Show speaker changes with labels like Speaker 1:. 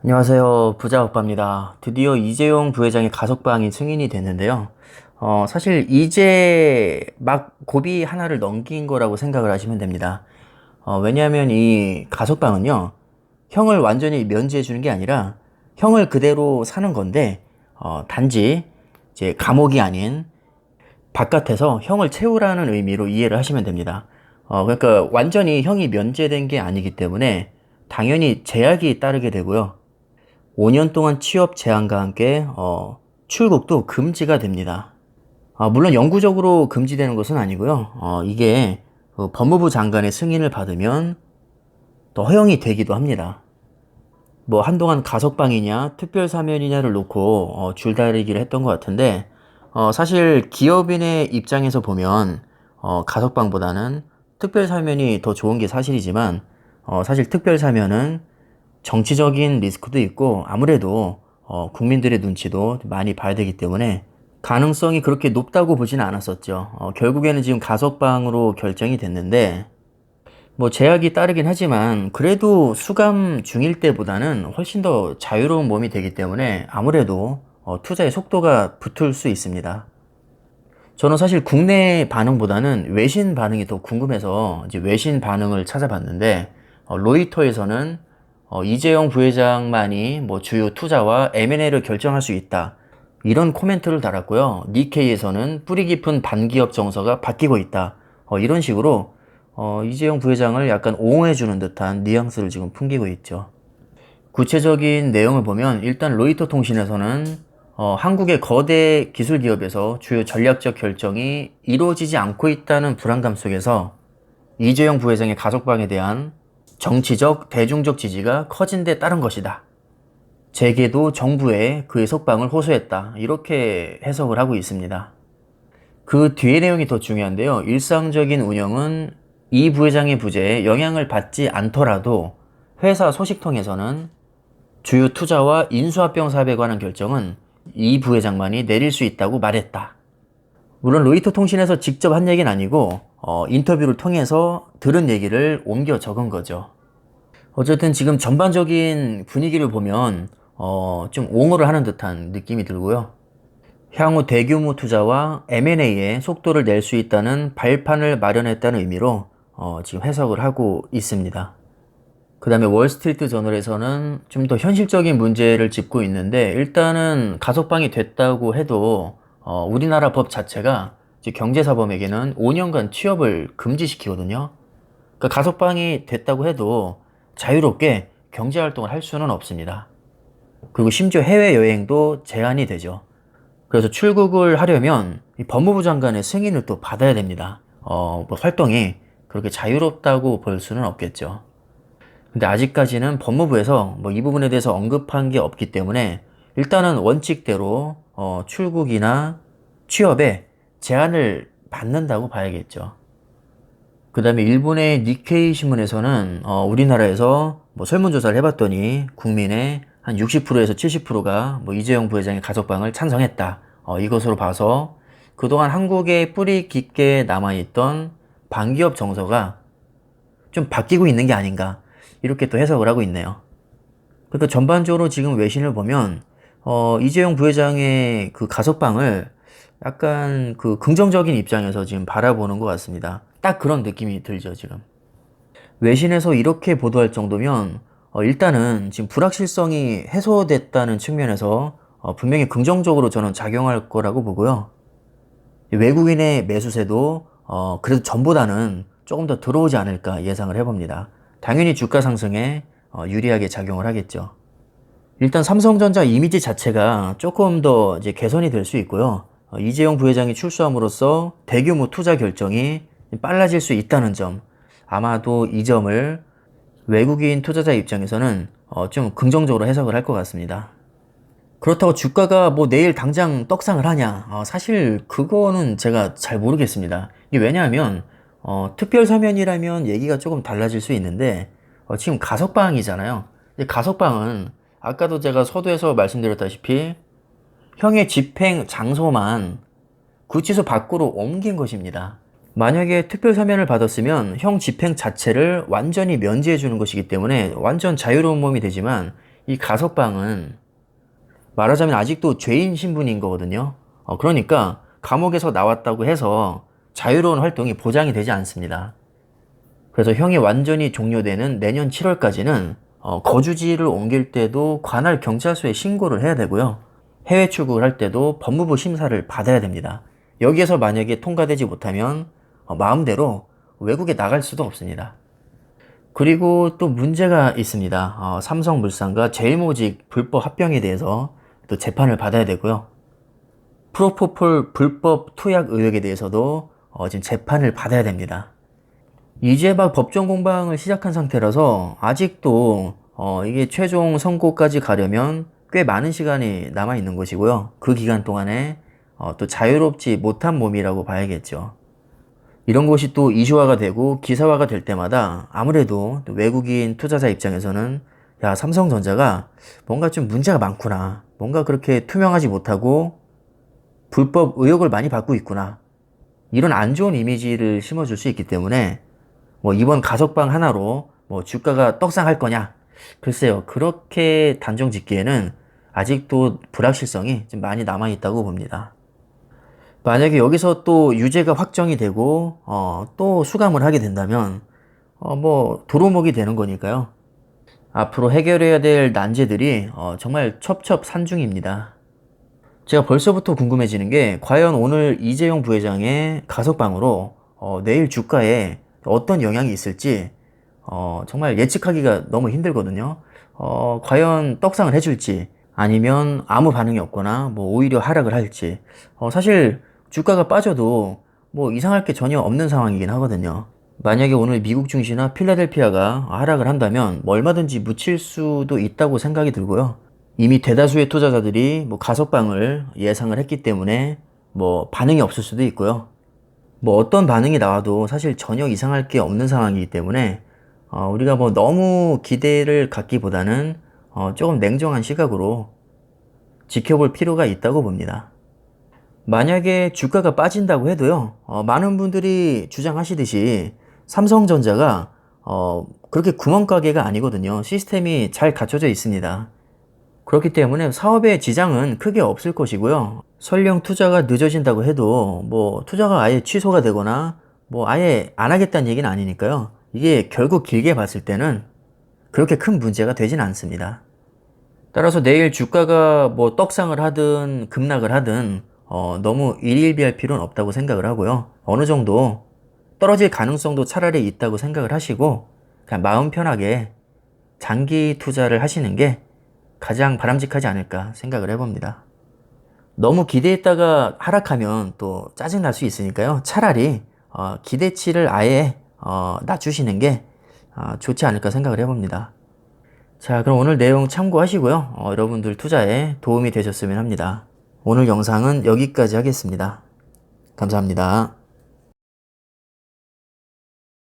Speaker 1: 안녕하세요. 부자오빠입니다. 드디어 이재용 부회장의 가석방이 승인이 됐는데요. 사실 이제 막 고비 하나를 넘긴 거라고 생각을 하시면 됩니다. 왜냐하면 이 가석방은요, 형을 완전히 면제해 주는 게 아니라 형을 그대로 사는 건데, 단지 이제 감옥이 아닌 바깥에서 형을 채우라는 의미로 이해를 하시면 됩니다. 그러니까 완전히 형이 면제된 게 아니기 때문에 당연히 제약이 따르게 되고요. 5년 동안 취업 제한과 함께 출국도 금지가 됩니다. 물론 영구적으로 금지되는 것은 아니고요. 이게 법무부 장관의 승인을 받으면 또 허용이 되기도 합니다. 뭐 한동안 가석방이냐 특별사면이냐를 놓고 줄다리기를 했던 것 같은데 사실 기업인의 입장에서 보면 가석방보다는 특별사면이 더 좋은 게 사실이지만 사실 특별사면은 정치적인 리스크도 있고 아무래도 국민들의 눈치도 많이 봐야 되기 때문에 가능성이 그렇게 높다고 보지는 않았었죠. 결국에는 지금 가석방으로 결정이 됐는데 뭐 제약이 따르긴 하지만 그래도 수감 중일 때보다는 훨씬 더 자유로운 몸이 되기 때문에 아무래도 투자의 속도가 붙을 수 있습니다. 저는 사실 국내 반응보다는 외신 반응이 더 궁금해서 이제 외신 반응을 찾아봤는데 로이터에서는 이재용 부회장만이 뭐 주요 투자와 M&A를 결정할 수 있다. 이런 코멘트를 달았고요. 니케이에서는 뿌리 깊은 반기업 정서가 바뀌고 있다. 이런 식으로 이재용 부회장을 약간 옹호해주는 듯한 뉘앙스를 지금 풍기고 있죠. 구체적인 내용을 보면 일단 로이터 통신에서는 한국의 거대 기술 기업에서 주요 전략적 결정이 이루어지지 않고 있다는 불안감 속에서 이재용 부회장의 가석방에 대한 정치적, 대중적 지지가 커진 데 따른 것이다. 재계도 정부에 그의 석방을 호소했다. 이렇게 해석을 하고 있습니다. 그 뒤의 내용이 더 중요한데요. 일상적인 운영은 이 부회장의 부재에 영향을 받지 않더라도 회사 소식통에서는 주요 투자와 인수합병 사업에 관한 결정은 이 부회장만이 내릴 수 있다고 말했다. 물론 로이터 통신에서 직접 한 얘기는 아니고 인터뷰를 통해서 들은 얘기를 옮겨 적은 거죠. 어쨌든 지금 전반적인 분위기를 보면 좀 옹호를 하는 듯한 느낌이 들고요. 향후 대규모 투자와 M&A에 속도를 낼 수 있다는 발판을 마련했다는 의미로 지금 해석을 하고 있습니다. 그 다음에 월스트리트 저널에서는 좀 더 현실적인 문제를 짚고 있는데 일단은 가석방이 됐다고 해도 우리나라 법 자체가 경제사범에게는 5년간 취업을 금지시키거든요. 그러니까 가석방이 됐다고 해도 자유롭게 경제활동을 할 수는 없습니다. 그리고 심지어 해외여행도 제한이 되죠. 그래서 출국을 하려면 이 법무부 장관의 승인을 또 받아야 됩니다. 뭐 활동이 그렇게 자유롭다고 볼 수는 없겠죠. 근데 아직까지는 법무부에서 뭐 이 부분에 대해서 언급한 게 없기 때문에 일단은 원칙대로 출국이나 취업에 제한을 받는다고 봐야겠죠. 그 다음에 일본의 니케이 신문에서는 우리나라에서 뭐 설문조사를 해봤더니 국민의 한 60%에서 70%가 뭐 이재용 부회장의 가석방을 찬성했다. 이것으로 봐서 그동안 한국에 뿌리 깊게 남아있던 반기업 정서가 좀 바뀌고 있는 게 아닌가 이렇게 또 해석을 하고 있네요. 그러니까 전반적으로 지금 외신을 보면 이재용 부회장의 그 가석방을 약간 그 긍정적인 입장에서 지금 바라보는 것 같습니다. 딱 그런 느낌이 들죠, 지금. 외신에서 이렇게 보도할 정도면 일단은 지금 불확실성이 해소됐다는 측면에서 분명히 긍정적으로 저는 작용할 거라고 보고요. 외국인의 매수세도 그래도 전보다는 조금 더 들어오지 않을까 예상을 해봅니다. 당연히 주가 상승에 유리하게 작용을 하겠죠. 일단 삼성전자 이미지 자체가 조금 더 이제 개선이 될 수 있고요. 이재용 부회장이 출소함으로써 대규모 투자 결정이 빨라질 수 있다는 점, 아마도 이 점을 외국인 투자자 입장에서는 좀 긍정적으로 해석을 할 것 같습니다. 그렇다고 주가가 뭐 내일 당장 떡상을 하냐? 사실 그거는 제가 잘 모르겠습니다. 이게 왜냐하면 특별사면이라면 얘기가 조금 달라질 수 있는데 지금 가석방이잖아요. 가석방은 아까도 제가 서두에서 말씀드렸다시피 형의 집행 장소만 구치소 밖으로 옮긴 것입니다. 만약에 특별사면을 받았으면 형 집행 자체를 완전히 면제해 주는 것이기 때문에 완전 자유로운 몸이 되지만 이 가석방은 말하자면 아직도 죄인 신분인 거거든요. 그러니까 감옥에서 나왔다고 해서 자유로운 활동이 보장이 되지 않습니다. 그래서 형이 완전히 종료되는 내년 7월까지는 거주지를 옮길 때도 관할 경찰서에 신고를 해야 되고요. 해외 출국을 할 때도 법무부 심사를 받아야 됩니다. 여기에서 만약에 통과되지 못하면 마음대로 외국에 나갈 수도 없습니다. 그리고 또 문제가 있습니다. 삼성물산과 제일모직 불법 합병에 대해서 또 재판을 받아야 되고요. 프로포폴 불법 투약 의혹에 대해서도 지금 재판을 받아야 됩니다. 이제 막 법정 공방을 시작한 상태라서 아직도 이게 최종 선고까지 가려면 꽤 많은 시간이 남아 있는 것이고요. 그 기간 동안에 또 자유롭지 못한 몸이라고 봐야겠죠. 이런 것이 또 이슈화가 되고 기사화가 될 때마다 아무래도 또 외국인 투자자 입장에서는 야, 삼성전자가 뭔가 좀 문제가 많구나. 뭔가 그렇게 투명하지 못하고 불법 의혹을 많이 받고 있구나. 이런 안 좋은 이미지를 심어줄 수 있기 때문에 뭐 이번 가석방 하나로 뭐 주가가 떡상할 거냐? 글쎄요. 그렇게 단정 짓기에는 아직도 불확실성이 좀 많이 남아있다고 봅니다. 만약에 여기서 또 유죄가 확정이 되고 또 수감을 하게 된다면 뭐 도루묵이 되는 거니까요. 앞으로 해결해야 될 난제들이 정말 첩첩산중입니다. 제가 벌써부터 궁금해지는 게 과연 오늘 이재용 부회장의 가석방으로 내일 주가에 어떤 영향이 있을지 정말 예측하기가 너무 힘들거든요. 과연 떡상을 해줄지 아니면 아무 반응이 없거나 뭐 오히려 하락을 할지 사실 주가가 빠져도 뭐 이상할 게 전혀 없는 상황이긴 하거든요. 만약에 오늘 미국 증시나 필라델피아가 하락을 한다면 뭐 얼마든지 묻힐 수도 있다고 생각이 들고요. 이미 대다수의 투자자들이 뭐 가석방을 예상을 했기 때문에 뭐 반응이 없을 수도 있고요. 뭐 어떤 반응이 나와도 사실 전혀 이상할 게 없는 상황이기 때문에 우리가 뭐 너무 기대를 갖기보다는 조금 냉정한 시각으로 지켜볼 필요가 있다고 봅니다. 만약에 주가가 빠진다고 해도요, 많은 분들이 주장하시듯이 삼성전자가 그렇게 구멍가게가 아니거든요. 시스템이 잘 갖춰져 있습니다. 그렇기 때문에 사업에 지장은 크게 없을 것이고요. 설령 투자가 늦어진다고 해도 뭐 투자가 아예 취소가 되거나 뭐 아예 안 하겠다는 얘기는 아니니까요. 이게 결국 길게 봤을 때는 그렇게 큰 문제가 되진 않습니다. 따라서 내일 주가가 뭐 떡상을 하든 급락을 하든 너무 일일비할 필요는 없다고 생각을 하고요. 어느 정도 떨어질 가능성도 차라리 있다고 생각을 하시고 그냥 마음 편하게 장기 투자를 하시는 게 가장 바람직하지 않을까 생각을 해봅니다. 너무 기대했다가 하락하면 또 짜증날 수 있으니까요. 차라리 기대치를 아예 낮추시는 게 좋지 않을까 생각을 해봅니다. 자, 그럼 오늘 내용 참고하시고요. 여러분들 투자에 도움이 되셨으면 합니다. 오늘 영상은 여기까지 하겠습니다. 감사합니다.